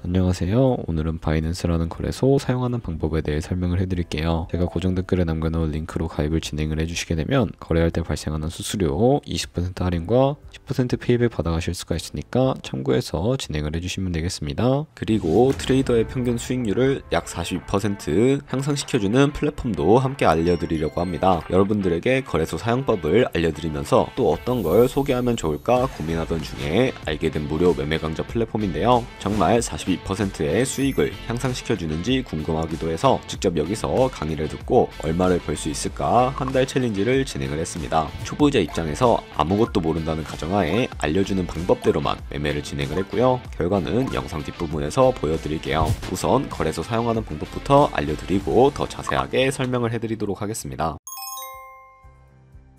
안녕하세요. 오늘은 바이낸스라는 거래소 사용하는 방법에 대해 설명을 해드릴게요. 제가 고정 댓글에 남겨놓은 링크로 가입을 진행을 해주시게 되면 거래할 때 발생하는 수수료 20% 할인과 10% 피해백 받아가실 수가 있으니까 참고해서 진행을 해주시면 되겠습니다. 그리고 트레이더의 평균 수익률을 약 42% 향상시켜주는 플랫폼도 함께 알려드리려고 합니다. 여러분들에게 거래소 사용법을 알려드리면서 또 어떤 걸 소개하면 좋을까 고민하던 중에 알게 된 무료 매매 강좌 플랫폼인데요. 정말 42%의 수익을 향상시켜주는지 궁금하기도 해서 직접 여기서 강의를 듣고 얼마를 벌 수 있을까 한 달 챌린지를 진행을 했습니다. 초보자 입장에서 아무것도 모른다는 가정하에 알려주는 방법대로만 매매를 진행을 했고요. 결과는 영상 뒷부분에서 보여드릴게요. 우선 거래소 사용하는 방법부터 알려드리고 더 자세하게 설명을 해드리도록 하겠습니다.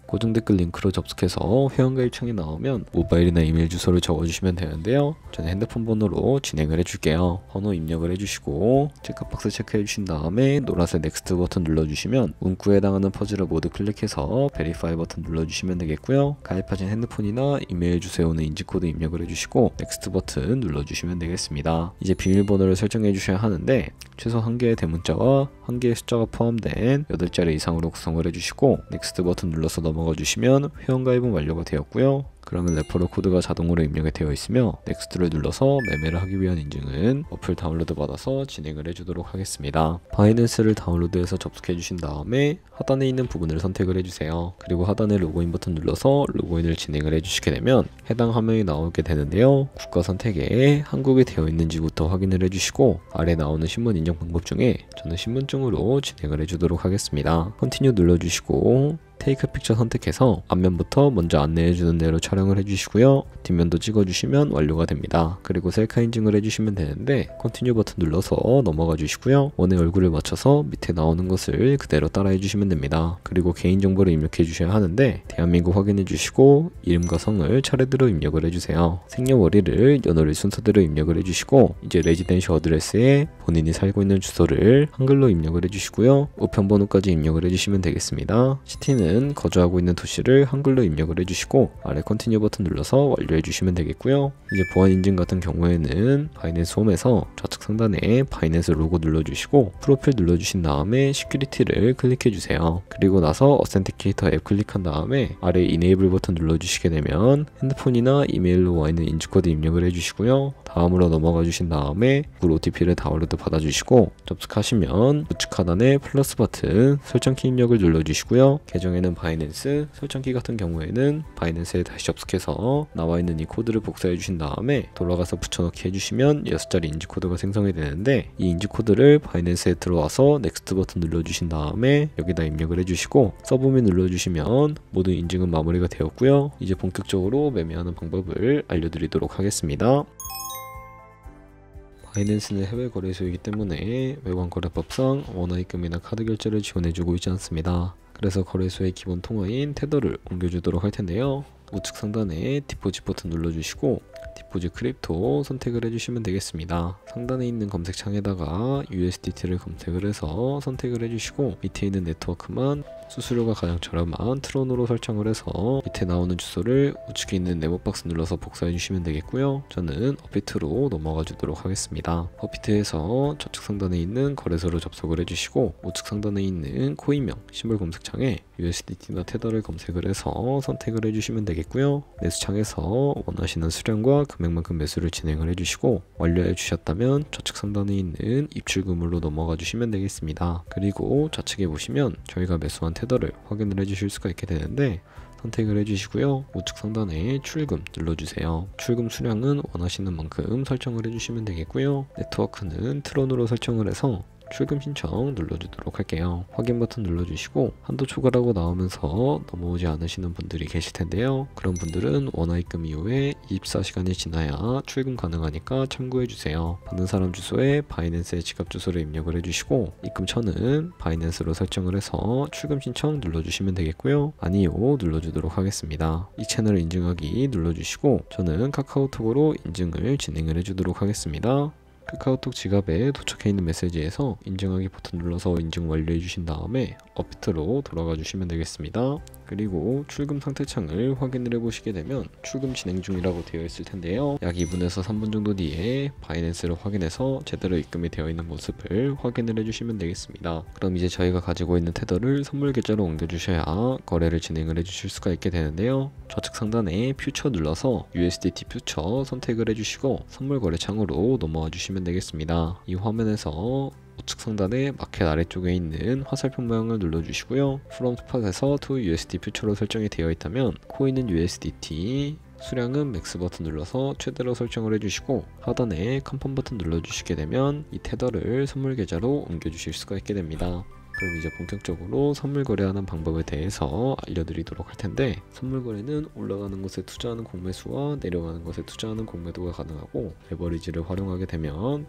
고정 댓글 링크로 접속해서 회원가입 창이 나오면 모바일이나 이메일 주소를 적어주시면 되는데요. 저는 핸드폰 번호로 진행을 해줄게요. 번호 입력을 해주시고 체크박스 체크해 주신 다음에 노란색 넥스트 버튼 눌러주시면 문구에 해당하는 퍼즐을 모두 클릭해서 베리파이 버튼 눌러주시면 되겠고요. 가입하신 핸드폰이나 이메일 주소에 오는 인지코드 입력을 해주시고 넥스트 버튼 눌러주시면 되겠습니다. 이제 비밀번호를 설정해 주셔야 하는데 최소 1개의 대문자와 1개의 숫자가 포함된 8자리 이상으로 구성을 해주시고 넥스트 버튼 눌러서 넘어가 주시면 회원가입은 완료가 되었고요. 그러면 레퍼럴 코드가 자동으로 입력이 되어 있으며 넥스트를 눌러서 매매를 하기 위한 인증은 어플 다운로드 받아서 진행을 해주도록 하겠습니다. 바이낸스를 다운로드해서 접속해 주신 다음에 하단에 있는 부분을 선택을 해주세요. 그리고 하단에 로그인 버튼 눌러서 로그인을 진행을 해주시게 되면 해당 화면이 나오게 되는데요. 국가 선택에 한국이 되어 있는지부터 확인을 해주시고 아래 나오는 신분 인증 방법 중에 저는 신분증으로 진행을 해주도록 하겠습니다. 컨티뉴 눌러주시고 테이크 픽처 선택해서 앞면부터 먼저 안내해주는 대로 촬영을 해주시고요. 뒷면도 찍어주시면 완료가 됩니다. 그리고 셀카 인증을 해주시면 되는데 컨티뉴 버튼 눌러서 넘어가 주시고요. 원의 얼굴을 맞춰서 밑에 나오는 것을 그대로 따라 해주시면 됩니다. 그리고 개인정보를 입력해 주셔야 하는데 대한민국 확인해 주시고 이름과 성을 차례대로 입력을 해주세요. 생년월일을 연월일 순서대로 입력을 해주시고 이제 레지던셜 어드레스에 본인이 살고 있는 주소를 한글로 입력을 해주시고요. 우편번호까지 입력을 해주시면 되겠습니다. 시티는 거주하고 있는 도시를 한글로 입력을 해주시고 아래 컨티뉴 버튼 눌러서 완료해 주시면 되겠고요. 이제 보안 인증 같은 경우에는 바이낸스 홈에서 좌측 상단에 바이낸스 로고 눌러주시고 프로필 눌러주신 다음에 시큐리티를 클릭해 주세요. 그리고 나서 어센티케이터 앱 클릭한 다음에 아래 이네이블 버튼 눌러주시게 되면 핸드폰이나 이메일로 와 있는 인증코드 입력을 해주시고요. 다음으로 넘어가 주신 다음에 구글 OTP를 다운로드 받아주시고 접속하시면 우측 하단에 플러스 버튼 설정키 입력을 눌러주시고요. 계정에는 바이낸스, 설정키 같은 경우에는 바이낸스에 다시 접속해서 나와 있는 이 코드를 복사해 주신 다음에 돌아가서 붙여넣기 해주시면 6자리 인지코드가 생성이 되는데 이 인지코드를 바이낸스에 들어와서 넥스트 버튼 눌러주신 다음에 여기다 입력을 해주시고 서브밋 눌러주시면 모든 인증은 마무리가 되었고요. 이제 본격적으로 매매하는 방법을 알려드리도록 하겠습니다. 바이낸스는 해외 거래소이기 때문에 외환거래법상 원화입금이나 카드 결제를 지원해주고 있지 않습니다. 그래서 거래소의 기본 통화인 테더를 옮겨주도록 할 텐데요. 우측 상단에 디포짓 버튼 눌러주시고 디포짓 크립토 선택을 해주시면 되겠습니다. 상단에 있는 검색창에다가 USDT를 검색을 해서 선택을 해주시고 밑에 있는 네트워크만 수수료가 가장 저렴한 트론으로 설정을 해서 밑에 나오는 주소를 우측에 있는 네모박스 눌러서 복사해 주시면 되겠고요. 저는 업비트로 넘어가 주도록 하겠습니다. 업비트에서 좌측 상단에 있는 거래소로 접속을 해주시고 우측 상단에 있는 코인명 시물 검색창에 USDT나 테더를 검색을 해서 선택을 해주시면 되겠고요. 매수창에서 원하시는 수량과 금액만큼 매수를 진행을 해주시고 완료해 주셨다면 좌측 상단에 있는 입출 금으로 넘어가 주시면 되겠습니다. 그리고 좌측에 보시면 저희가 매수한 테더를 확인을 해주실 수가 있게 되는데 선택을 해주시고요. 우측 상단에 출금 눌러주세요. 출금 수량은 원하시는 만큼 설정을 해주시면 되겠고요. 네트워크는 트론으로 설정을 해서 출금 신청 눌러주도록 할게요. 확인 버튼 눌러주시고 한도 초과라고 나오면서 넘어오지 않으시는 분들이 계실 텐데요. 그런 분들은 원화입금 이후에 24시간이 지나야 출금 가능하니까 참고해주세요. 받는 사람 주소에 바이낸스의 지갑 주소를 입력을 해주시고 입금처는 바이낸스로 설정을 해서 출금 신청 눌러주시면 되겠고요. 아니요 눌러주도록 하겠습니다. 이 채널을 인증하기 눌러주시고 저는 카카오톡으로 인증을 진행을 해주도록 하겠습니다. 카카오톡 지갑에 도착해 있는 메시지에서 인증하기 버튼 눌러서 인증 완료해 주신 다음에 업비트로 돌아가 주시면 되겠습니다. 그리고 출금 상태 창을 확인을 해보시게 되면 출금 진행 중이라고 되어 있을 텐데요. 약 2분에서 3분 정도 뒤에 바이낸스를 확인해서 제대로 입금이 되어 있는 모습을 확인을 해주시면 되겠습니다. 그럼 이제 저희가 가지고 있는 테더를 선물 계좌로 옮겨주셔야 거래를 진행을 해주실 수가 있게 되는데요. 좌측 상단에 퓨처 눌러서 USDT 퓨처 선택을 해주시고 선물 거래 창으로 넘어와 주시면 되겠습니다. 이 화면에서 우측 상단에 마켓 아래쪽에 있는 화살표 모양을 눌러주시고요. From Spot에서 to USD 퓨처로 설정이 되어 있다면 코인은 USDT, 수량은 맥스 버튼 눌러서 최대로 설정을 해주시고 하단에 컨펌 버튼 눌러주시게 되면 이 테더를 선물 계좌로 옮겨주실 수가 있게 됩니다. 그럼 이제 본격적으로 선물 거래하는 방법에 대해서 알려드리도록 할 텐데, 선물 거래는 올라가는 것에 투자하는 공매수와 내려가는 것에 투자하는 공매도가 가능하고 레버리지를 활용하게 되면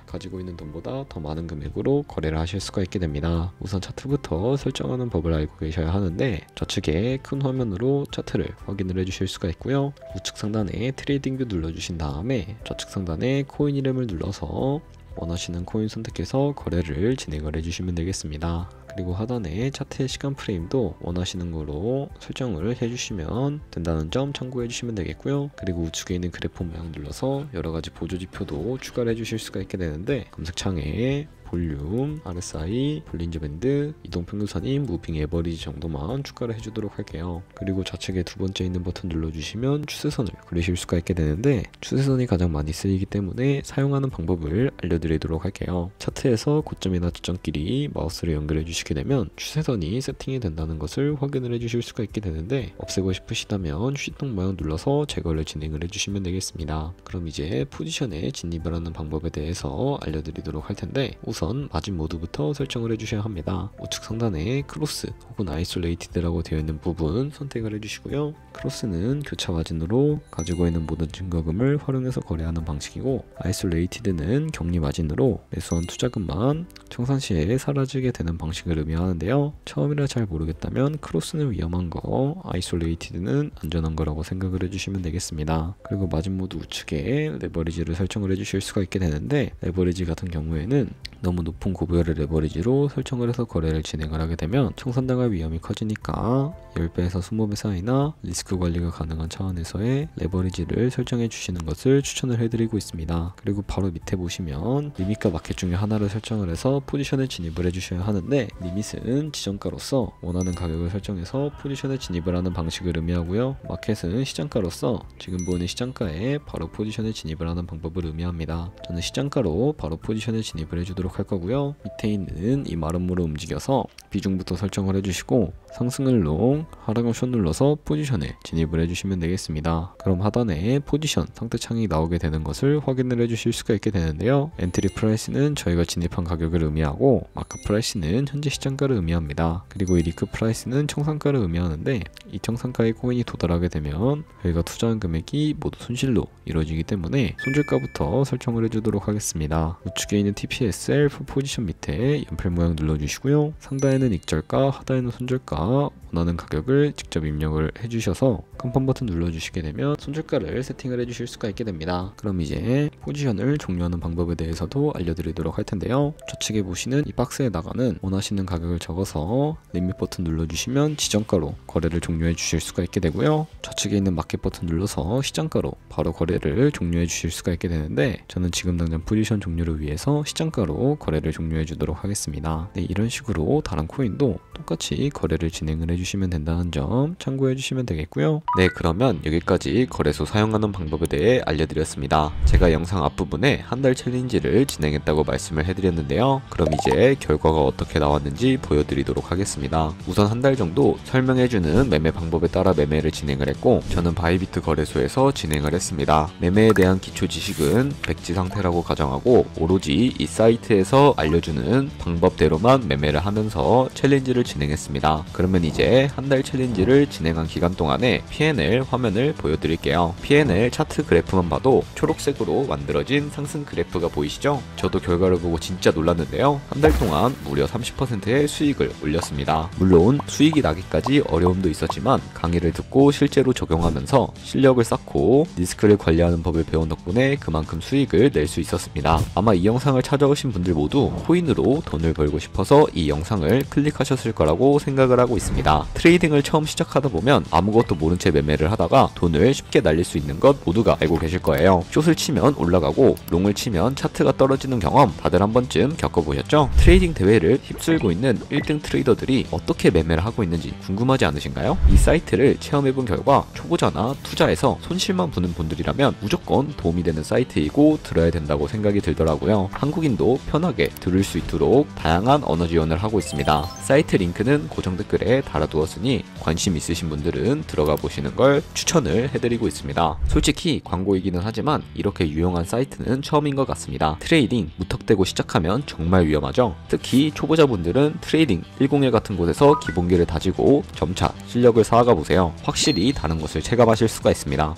가지고 있는 돈보다 더 많은 금액으로 거래를 하실 수가 있게 됩니다. 우선 차트부터 설정하는 법을 알고 계셔야 하는데, 좌측에 큰 화면으로 차트를 확인을 해주실 수가 있고요. 우측 상단에 트레이딩 뷰 눌러주신 다음에 좌측 상단에 코인 이름을 눌러서 원하시는 코인 선택해서 거래를 진행을 해주시면 되겠습니다. 그리고 하단에 차트의 시간 프레임도 원하시는 거로 설정을 해주시면 된다는 점 참고해 주시면 되겠고요. 그리고 우측에 있는 그래프 모양 눌러서 여러가지 보조지표도 추가를 해주실 수가 있게 되는데, 검색창에 볼륨, RSI, 볼린저 밴드, 이동평균선인 무빙 에버리지 정도만 추가를 해주도록 할게요. 그리고 좌측에 두 번째 있는 버튼 눌러주시면 추세선을 그리실 수가 있게 되는데, 추세선이 가장 많이 쓰이기 때문에 사용하는 방법을 알려드리도록 할게요. 차트에서 고점이나 저점끼리 마우스를 연결해 주시게 되면 추세선이 세팅이 된다는 것을 확인을 해주실 수가 있게 되는데, 없애고 싶으시다면 휴지통 모양 눌러서 제거를 진행을 해주시면 되겠습니다. 그럼 이제 포지션에 진입을 하는 방법에 대해서 알려드리도록 할 텐데, 우선 마진 모드부터 설정을 해주셔야 합니다. 우측 상단에 크로스 혹은 아이솔레이티드라고 되어 있는 부분 선택을 해주시고요. 크로스는 교차 마진으로 가지고 있는 모든 증거금을 활용해서 거래하는 방식이고, 아이솔레이티드는 격리 마진으로 매수한 투자금만 청산시에 사라지게 되는 방식을 의미하는데요. 처음이라 잘 모르겠다면 크로스는 위험한 거, 아이솔레이티드는 안전한 거라고 생각을 해주시면 되겠습니다. 그리고 마진 모드 우측에 레버리지를 설정을 해주실 수가 있게 되는데, 레버리지 같은 경우에는 너무 높은 고배열의 레버리지로 설정을 해서 거래를 진행을 하게 되면 청산당할 위험이 커지니까 10배에서 20배 사이나 리스크 관리가 가능한 차원에서의 레버리지를 설정해 주시는 것을 추천을 해드리고 있습니다. 그리고 바로 밑에 보시면 리밋과 마켓 중에 하나를 설정을 해서 포지션에 진입을 해주셔야 하는데, 리밋은 지정가로서 원하는 가격을 설정해서 포지션에 진입을 하는 방식을 의미하고요. 마켓은 시장가로서 지금 보이는 시장가에 바로 포지션에 진입을 하는 방법을 의미합니다. 저는 시장가로 바로 포지션에 진입을 해주도록 할 거고요. 밑에 있는 이 마름모로 움직여서 비중부터 설정을 해주시고 상승을 롱, 하락을 숏 눌러서 포지션에 진입을 해주시면 되겠습니다. 그럼 하단에 포지션 상태창이 나오게 되는 것을 확인을 해주실 수가 있게 되는데요. 엔트리 프라이스는 저희가 진입한 가격을 의미하고, 마크 프라이스는 현재 시장가를 의미합니다. 그리고 이 리크 프라이스는 청산가를 의미하는데, 이 청산가에 코인이 도달하게 되면 저희가 투자한 금액이 모두 손실로 이루어지기 때문에 손절가부터 설정을 해주도록 하겠습니다. 우측에 있는 TPSL 포지션 밑에 연필 모양 눌러주시고요. 상단에는 익절가, 하단에는 손절가 원하는 가격을 직접 입력을 해주셔서 컨펌 버튼 눌러주시게 되면 손절가를 세팅을 해주실 수가 있게 됩니다. 그럼 이제 포지션을 종료하는 방법에 대해서도 알려드리도록 할 텐데요. 좌측에 보시는 이 박스에 나가는 원하시는 가격을 적어서 리밋 버튼 눌러주시면 지정가로 거래를 종료해 주실 수가 있게 되고요. 좌측에 있는 마켓 버튼 눌러서 시장가로 바로 거래를 종료해 주실 수가 있게 되는데, 저는 지금 당장 포지션 종료를 위해서 시장가로 거래를 종료해 주도록 하겠습니다. 네, 이런 식으로 다른 코인도 똑같이 거래를 진행을 해주시면 된다는 점 참고해 주시면 되겠고요. 네, 그러면 여기까지 거래소 사용하는 방법에 대해 알려드렸습니다. 제가 영상 앞부분에 한 달 챌린지를 진행했다고 말씀을 해드렸는데요. 그럼 이제 결과가 어떻게 나왔는지 보여드리도록 하겠습니다. 우선 한 달 정도 설명해주는 매매 방법에 따라 매매를 진행을 했고, 저는 바이비트 거래소에서 진행을 했습니다. 매매에 대한 기초 지식은 백지 상태라고 가정하고, 오로지 이 사이트에서 알려주는 방법대로만 매매를 하면서 챌린지를 진행했습니다. 그러면 이제 한 달 챌린지를 진행한 기간 동안에 P&L 화면을 보여드릴게요. P&L 차트 그래프만 봐도 초록색으로 만들어진 상승 그래프가 보이시죠? 저도 결과를 보고 진짜 놀랐는데요. 한 달 동안 무려 30%의 수익을 올렸습니다. 물론 수익이 나기까지 어려움도 있었지만 강의를 듣고 실제로 적용하면서 실력을 쌓고 리스크를 관리하는 법을 배운 덕분에 그만큼 수익을 낼 수 있었습니다. 아마 이 영상을 찾아오신 분들 모두 코인으로 돈을 벌고 싶어서 이 영상을 클릭하셨을 하실 거라고 생각을 하고 있습니다. 트레이딩을 처음 시작하다 보면 아무것도 모른 채 매매를 하다가 돈을 쉽게 날릴 수 있는 것 모두가 알고 계실 거예요. 숏을 치면 올라가고 롱을 치면 차트가 떨어지는 경험 다들 한 번쯤 겪어보셨죠? 트레이딩 대회를 휩쓸고 있는 1등 트레이더들이 어떻게 매매를 하고 있는지 궁금하지 않으신가요? 이 사이트를 체험해본 결과 초보자나 투자에서 손실만 보는 분들이라면 무조건 도움이 되는 사이트이고 들어야 된다고 생각이 들더라고요. 한국인도 편하게 들을 수 있도록 다양한 언어 지원을 하고 있습니다. 사이트 링크는 고정 댓글에 달아두었으니 관심 있으신 분들은 들어가 보시는 걸 추천을 해드리고 있습니다. 솔직히 광고이기는 하지만 이렇게 유용한 사이트는 처음인 것 같습니다. 트레이딩 무턱대고 시작하면 정말 위험하죠. 특히 초보자분들은 트레이딩 101 같은 곳에서 기본기를 다지고 점차 실력을 쌓아가 보세요. 확실히 다른 것을 체감하실 수가 있습니다.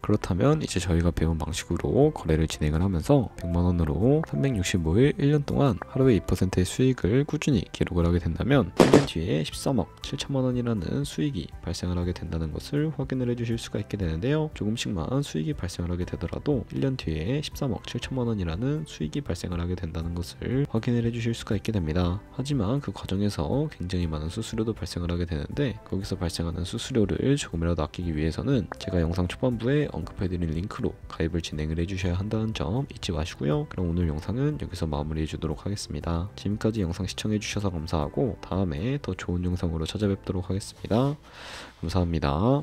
그렇다면 이제 저희가 배운 방식으로 거래를 진행을 하면서 100만원으로 365일 1년 동안 하루에 2%의 수익을 꾸준히 기록을 하게 된다면 1년 뒤에 13억 7천만원이라는 수익이 발생을 하게 된다는 것을 확인을 해주실 수가 있게 되는데요. 조금씩만 수익이 발생을 하게 되더라도 1년 뒤에 13억 7천만원이라는 수익이 발생을 하게 된다는 것을 확인을 해주실 수가 있게 됩니다. 하지만 그 과정에서 굉장히 많은 수수료도 발생을 하게 되는데 거기서 발생하는 수수료를 조금이라도 아끼기 위해서는 제가 영상 초반부에 언급해드린 링크로 가입을 진행을 해주셔야 한다는 점 잊지 마시고요. 그럼 오늘 영상은 여기서 마무리해 주도록 하겠습니다. 지금까지 영상 시청해주셔서 감사하고 다음에 더 좋은 영상으로 찾아뵙도록 하겠습니다. 감사합니다.